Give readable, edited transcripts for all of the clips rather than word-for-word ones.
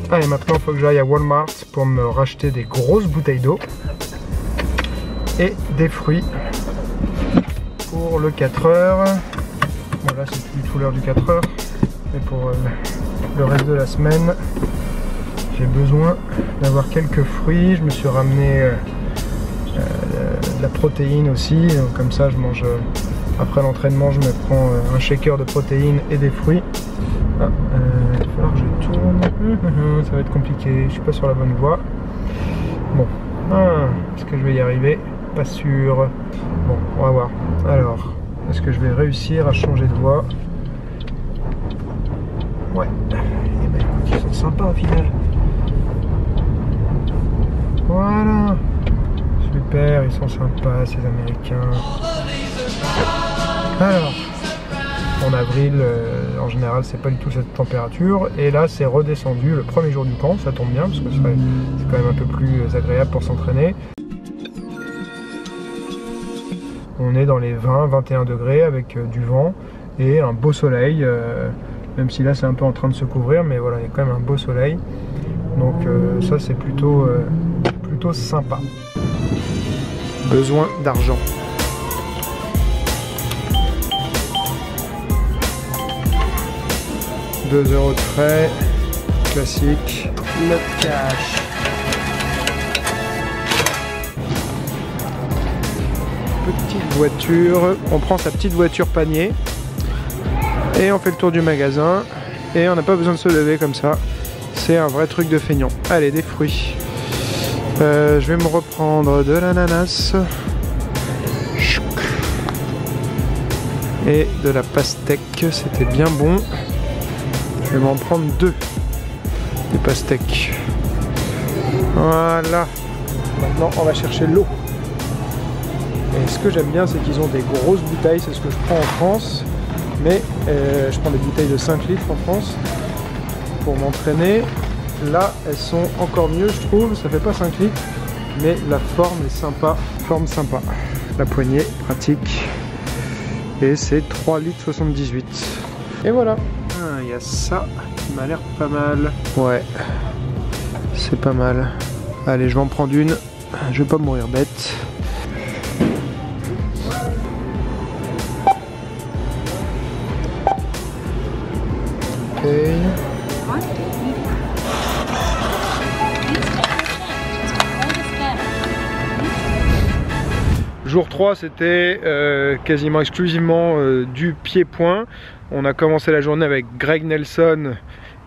Allez, maintenant il faut que j'aille à Walmart pour me racheter des grosses bouteilles d'eau et des fruits pour le 4 heures. Bon, là c'est plus du tout l'heure du 4 heures, mais pour le reste de la semaine, j'ai besoin d'avoir quelques fruits. Je me suis ramené de la protéine aussi, donc comme ça je mange après l'entraînement, je me prends un shaker de protéines et des fruits. Ah, il va falloir que je tourne. Ça va être compliqué, je suis pas sur la bonne voie. Bon, est-ce que je vais y arriver? Pas sûr. Bon, on va voir. Alors, est-ce que je vais réussir à changer de voie? Ouais. Et ben écoute, ils sont sympas au final. Voilà. Super, ils sont sympas ces Américains. Alors, en avril, en général, c'est pas du tout cette température. Et là, c'est redescendu le premier jour du camp. Ça tombe bien parce que c'est quand même un peu plus agréable pour s'entraîner. On est dans les 20-21 degrés avec du vent et un beau soleil. Même si là, c'est un peu en train de se couvrir, mais voilà, il y a quand même un beau soleil. Donc ça, c'est plutôt sympa. Besoin d'argent. 2 € de frais, classique, le cash. Petite voiture, on prend sa petite voiture panier et on fait le tour du magasin et on n'a pas besoin de se lever comme ça. C'est un vrai truc de feignant. Allez, des fruits. Je vais me reprendre de l'ananas et de la pastèque, c'était bien bon. Je vais m'en prendre 2 des pastèques. Voilà. Maintenant on va chercher l'eau. Et ce que j'aime bien, c'est qu'ils ont des grosses bouteilles, c'est ce que je prends en France. Mais je prends des bouteilles de 5 litres en France pour m'entraîner. Là, elles sont encore mieux, je trouve. Ça fait pas 5 litres, mais la forme est sympa. Forme sympa. La poignée, pratique. Et c'est 3 litres 78. Et voilà. Il y a ça qui m'a l'air pas mal. Ouais, c'est pas mal. Allez, je vais en prendre une. Je vais pas mourir bête. Ok. Jour 3, c'était quasiment exclusivement du pied-point. On a commencé la journée avec Greg Nelson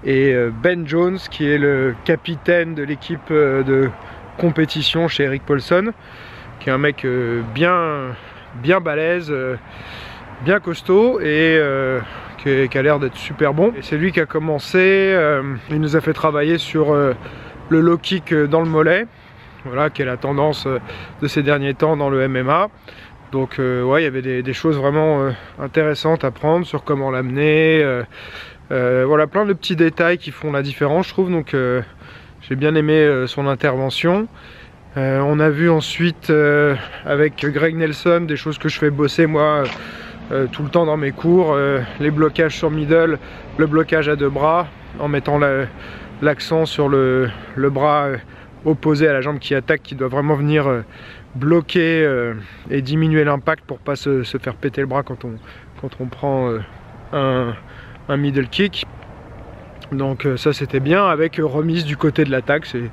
et Ben Jones, qui est le capitaine de l'équipe de compétition chez Eric Paulson, qui est un mec bien balèze, bien costaud et qui a l'air d'être super bon. Et c'est lui qui a commencé, il nous a fait travailler sur le low kick dans le mollet. Voilà, qui est la tendance de ces derniers temps dans le MMA. Donc ouais, il y avait des choses vraiment intéressantes à prendre sur comment l'amener. Voilà, plein de petits détails qui font la différence, je trouve. Donc j'ai bien aimé son intervention. On a vu ensuite avec Greg Nelson des choses que je fais bosser moi tout le temps dans mes cours. Les blocages sur middle, le blocage à 2 bras, en mettant l'accent sur le bras opposé à la jambe qui attaque, qui doit vraiment venir bloquer et diminuer l'impact pour pas se faire péter le bras quand on prend un middle kick. Donc ça c'était bien, avec remise du côté de l'attaque. C'est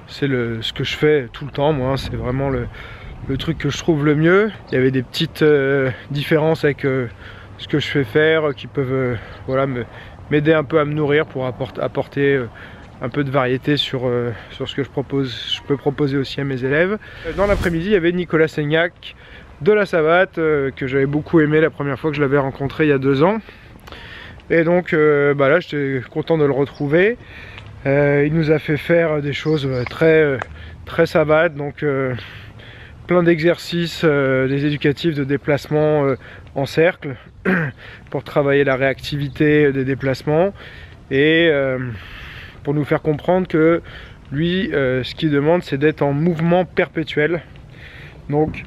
ce que je fais tout le temps moi, c'est vraiment le truc que je trouve le mieux. Il y avait des petites différences avec ce que je fais faire qui peuvent voilà, m'aider un peu à me nourrir pour apporter un peu de variété sur ce que je peux proposer aussi à mes élèves. Dans l'après-midi, il y avait Nicolas Seignac de la Savate, que j'avais beaucoup aimé la première fois que je l'avais rencontré il y a 2 ans. Et donc là, j'étais content de le retrouver. Il nous a fait faire des choses très savates, donc plein d'exercices, des éducatifs de déplacement en cercle pour travailler la réactivité des déplacements et pour nous faire comprendre que lui, ce qu'il demande, c'est d'être en mouvement perpétuel. Donc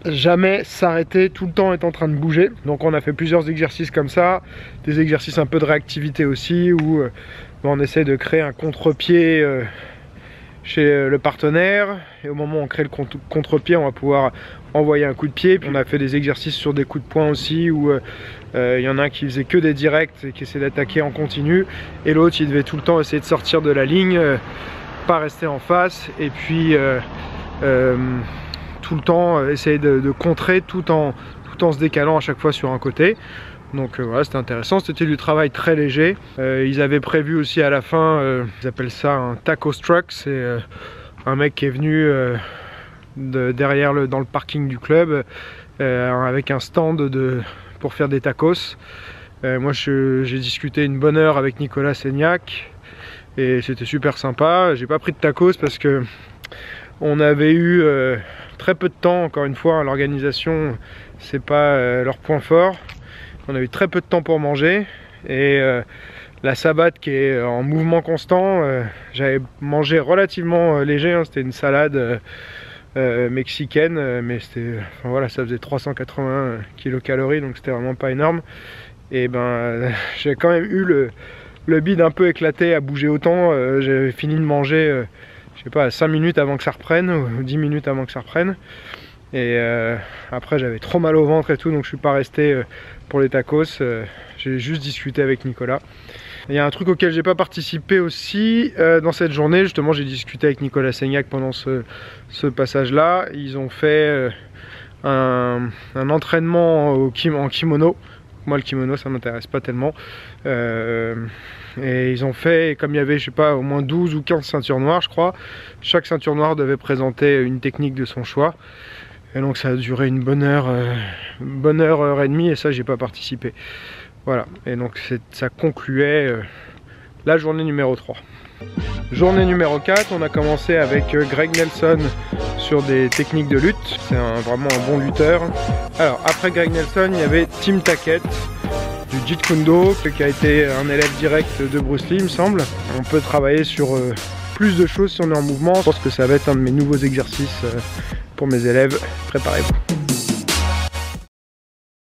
jamais s'arrêter, tout le temps être en train de bouger. Donc on a fait plusieurs exercices comme ça, des exercices un peu de réactivité aussi, où on essaie de créer un contre-pied chez le partenaire, et au moment où on crée le contre-pied, on va pouvoir envoyer un coup de pied. Puis on a fait des exercices sur des coups de poing aussi, où il y en a un qui faisait que des directs et qui essayait d'attaquer en continu, et l'autre il devait tout le temps essayer de sortir de la ligne, pas rester en face, et puis tout le temps essayer de contrer tout en se décalant à chaque fois sur un côté. Donc voilà, c'était intéressant, c'était du travail très léger. Ils avaient prévu aussi à la fin, ils appellent ça un taco truck, c'est un mec qui est venu derrière dans le parking du club avec un stand pour faire des tacos. Moi j'ai discuté une bonne heure avec Nicolas Seignac et c'était super sympa. J'ai pas pris de tacos parce que on avait eu très peu de temps, encore une fois, l'organisation c'est pas leur point fort. On a eu très peu de temps pour manger, et la sabbat qui est en mouvement constant, j'avais mangé relativement léger, hein, c'était une salade mexicaine, mais c'était, enfin, voilà, ça faisait 380 kcal, donc c'était vraiment pas énorme. Et ben j'ai quand même eu le bide un peu éclaté à bouger autant. J'avais fini de manger je sais pas, 5 minutes avant que ça reprenne, ou 10 minutes avant que ça reprenne. Et après j'avais trop mal au ventre et tout, donc je suis pas resté pour les tacos. J'ai juste discuté avec Nicolas. Il y a un truc auquel j'ai pas participé aussi dans cette journée. Justement, j'ai discuté avec Nicolas Seignac pendant ce passage là. Ils ont fait un entraînement en kimono. Moi le kimono ça m'intéresse pas tellement, et ils ont fait, comme il y avait je sais pas au moins 12 ou 15 ceintures noires je crois, chaque ceinture noire devait présenter une technique de son choix, et donc ça a duré une bonne heure et demie, et ça j'ai pas participé. Voilà, et donc ça concluait la journée numéro 3. Journée numéro 4, on a commencé avec Greg Nelson sur des techniques de lutte. C'est vraiment un bon lutteur. Alors après Greg Nelson, il y avait Tim Tackett du Jeet Kune Do, qui a été un élève direct de Bruce Lee, il me semble. On peut travailler sur plus de choses si on est en mouvement. Je pense que ça va être un de mes nouveaux exercices pour mes élèves. Préparez-vous.